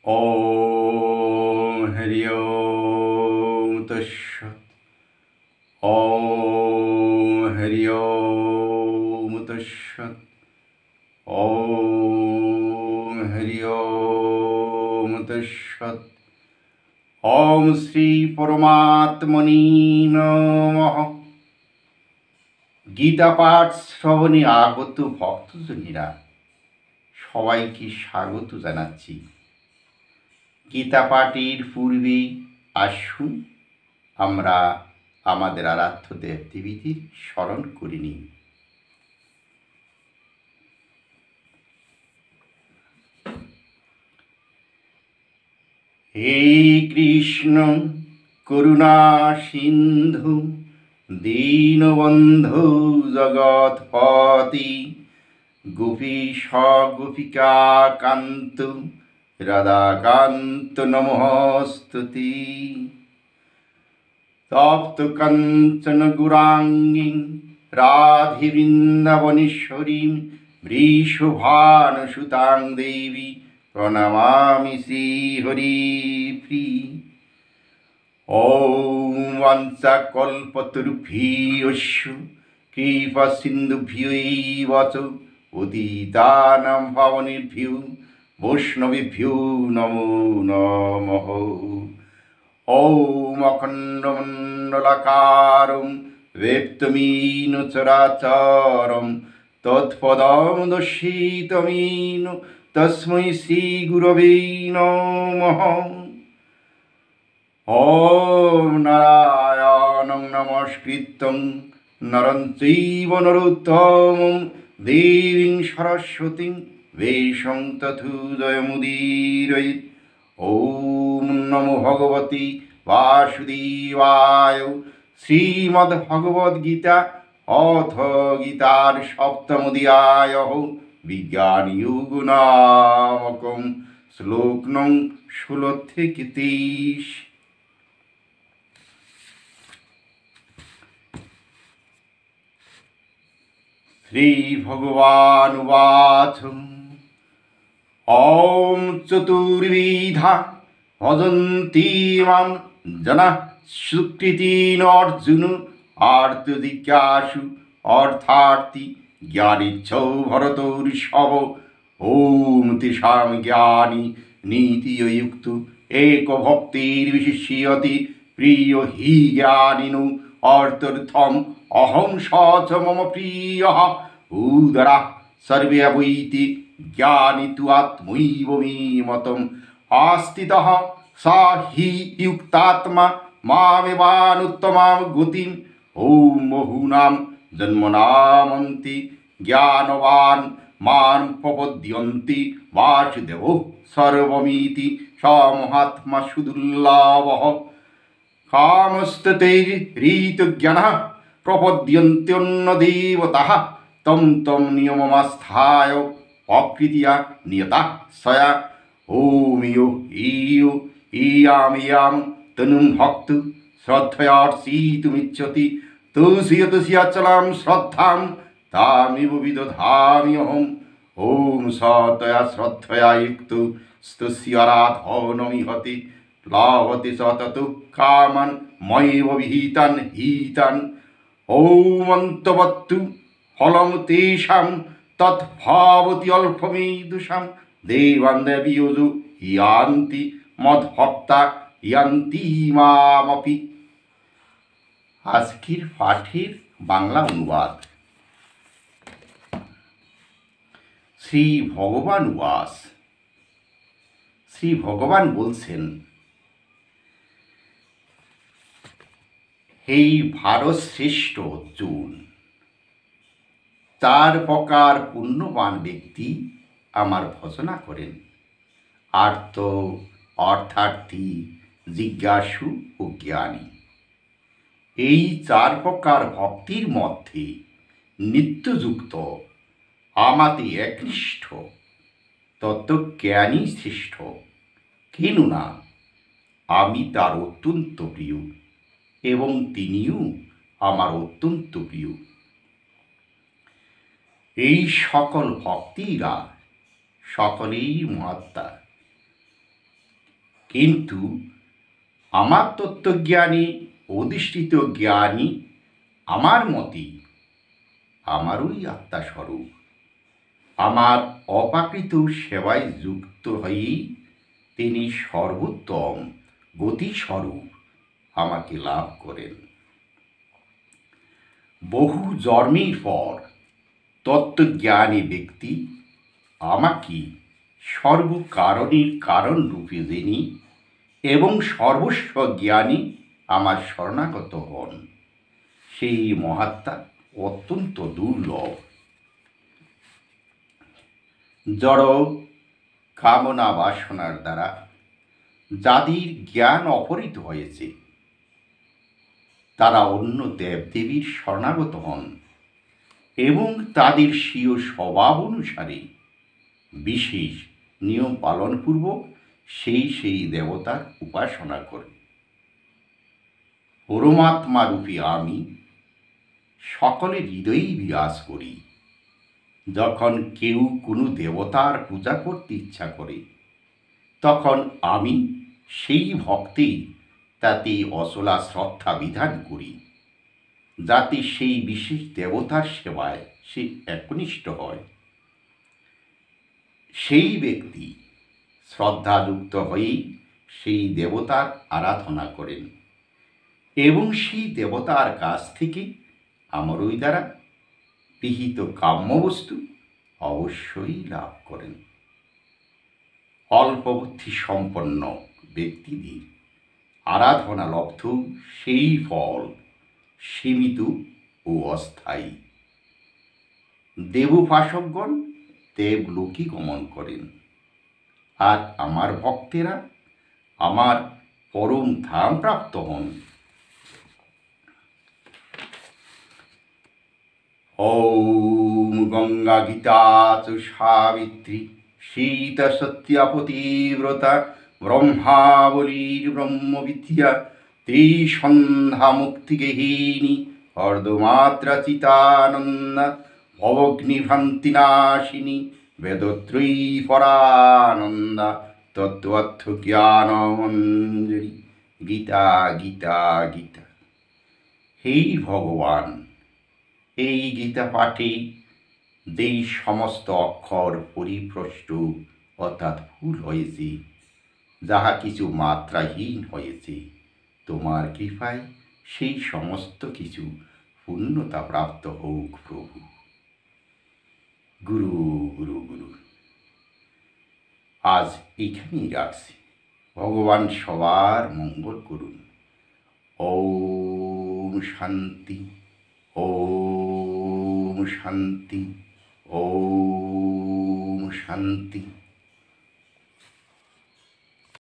ॐ हरि ओम तत्सत्। ॐ हरि ओम तत्सत्। ॐ हरि ओम तत्सत्। ॐ श्री परमात्मने नमः। গীতা পাঠ শ্রবণে আগত ভক্তজনেরা সবাইকে স্বাগত জানাচ্ছি। গীতা পাঠের পূর্বে আসুন আমরা আমাদের আরাধ্য দেবদেবীদের স্মরণ করে নিই। হে কৃষ্ণ করুণা সিন্ধু দীনবন্ধু জগৎপতি গোপীশ গোপিকা কান্ত রাধাকান্ত নমস্তুতি। তপ্ত কাঞ্চন গৌরাঙ্গী রাধে বৃন্দাবনেশ্বরী বৃষভানুসুতাং দেবী প্রণমামি শ্রীহরিপ্রিয়। ॐ वाञ्छाकल्पतरुभ्यश्च कृपासिन्धुभ्यैव च पतितानां पावनेभ्यो वैष्णवेभ्यो नमो नमः। ॐ अखण्डमण्डलाकारं व्याप्तमीन चराचरं तत्पदं दर्शितमीन तस्मै श्रीगुरवे नमः। ॐ नारायणं नमस्कृतं नरं चैव नरोत्तमं देवीं सरस्वतीं वेषं ततो जयमुदीरयेत्। ॐ नमो भगवते वासुदेवाय। श्रीमद्भगवद्गीता अथ गीतार सप्तमोऽध्यायः विज्ञानयोग नामकं श्लोक नং 16 থেকে 23। श्रीभगवानुवाच ॐ चतुर्विधा भजन्ति मां जनाः सुकृतिन अर्जुन आर्तजिज्ञासु अर्थार्थी ज्ञानिच्छौ भरतर्षभ। ॐ तेषां ज्ञानी नीतियुक्तो एक भक्तिर्विशिष्यति प्रियो हि ज्ञानिनो अर्थर्थम् अहं स च मम प्रियः। उदरः सर्वे वैति ज्ञानी तु आत्मैव मे मतम् आस्थितः स हि युक्तात्मा मामेवानुत्तमां गतिम्। ॐ बहूनां जन्मनामन्ति ज्ञानवान् मां प्रपद्यन्ति वासुदेवो सर्वमिति स महात्मा सुदुर्लभः। कामस्ततैर्हृतज्ञानः प्रपद्यन्त्यन्नदेवताः तं तं नियममास्थाय प्रकृत्या नियता सया। ॐ यो ईयो ईयां तनुं भक्तो श्रद्धयार्चितुमिच्छति तस्याचलां श्रद्धां तामेव विदधाम्यहम्। ॐ स तया श्रद्धया युक्तो तस्य आराधनमिहति लाभते स ततो कामान् मयैव विहितान् हितान्। ॐ अन्तवत्तु फलं तेषां तद्भवति अल्पमेधसां देवान् देवयोजो यान्ति मद्भक्ता यान्ति मामपि। আজকের পাঠের বাংলা অনুবাদ। শ্রী ভগবান উবাচ। শ্রী ভগবান বলছেন, হে ভারত শ্রেষ্ঠ অর্জুন, 4 প্রকার পুণ্যবান ব্যক্তি আমার ভজনা করেন। আর্ত, অর্থার্থী, জিজ্ঞাসু ও জ্ঞানী। এই 4 প্রকার ভক্তির মধ্যে নিত্যযুক্ত আমাতে একনিষ্ঠ তত্ত্বজ্ঞানী শ্রেষ্ঠ, কেননা আমি তার অত্যন্ত প্রিয় এবং তিনিও আমার অত্যন্ত প্রিয়। এই সকল ভক্তিরা সকলেই মহাত্মা, কিন্তু আমার তত্ত্বজ্ঞানী অধিষ্ঠিত জ্ঞানী আমার মতে আমারই আত্মাস্বরূপ। আমার অপ্রাকৃত সেবায় যুক্ত হয়েই তিনি সর্বোত্তম গতিস্বরূপ আমাকে লাভ করেন। বহু জন্মের পর তত্ত্বজ্ঞানী ব্যক্তি আমাকে সর্বকারণের কারণ রূপে জেনে এবং সর্বস্ব জ্ঞানী আমার শরণাগত হন। সেই মহাত্মা অত্যন্ত দুর্লভ। জড় কামনা বাসনার দ্বারা যাদের জ্ঞান অপহৃত হয়েছে তারা অন্য দেবদেবীর শরণাগত হন এবং তাদের স্বীয় স্বভাব অনুসারে বিশেষ নিয়ম পালনপূর্বক সেই দেবতার উপাসনা করে। পরমাত্মা রূপে আমি সকলের হৃদয়েই বিরাজ করি। যখন কেউ কোনো দেবতার পূজা করতে ইচ্ছা করে তখন আমি সেই ভক্তেই তাতে অচলা শ্রদ্ধা বিধান করি, যাতে সেই বিশেষ দেবতার সেবায় সে একনিষ্ঠ হয়। সেই ব্যক্তি শ্রদ্ধাযুক্ত হয়েই সেই দেবতার আরাধনা করেন এবং সেই দেবতার কাছ থেকে আমারই দ্বারা বিহিত কাম্যবস্তু অবশ্যই লাভ করেন। অল্পবুদ্ধি সম্পন্ন ব্যক্তিদের আরাধনা লব্ধ সেই ফল সীমিত ও অস্থায়ী। দেবোপাসকগণ দেবলোকে গমন করেন, আর আমার ভক্তেরা আমার পরম ধাম প্রাপ্ত হন। ওম গঙ্গা গীতা চ সাবিত্রী সীতা সত্যা পতিব্রতা ব্রহ্মাবলীর ব্রহ্মবিদ্যা ত্রিসন্ধ্যা মুক্তিগেহিনী অর্ধমাত্রা চিতানন্দা ভবগ্নিভ্রান্তিনাশিনী বেদত্রয়ী পরানন্দা তত্ত্বার্থ জ্ঞানমঞ্জরি। গীতা গীতা গীতা। হে ভগবান, এই গীতা পাঠে যেই সমস্ত অক্ষর পরিভ্রষ্ট অর্থাৎ ভুল হয়েছে, যাহা কিছু মাত্রাহীন হয়েছে, তোমার কৃপায় সেই সমস্ত কিছু পূর্ণতা প্রাপ্ত হোক প্রভু। গুরু গুরু গুরু। আজ এখানেই রাখছি। ভগবান সবার মঙ্গল করুন। ওম শান্তি, ওম শান্তি, ওম শান্তি।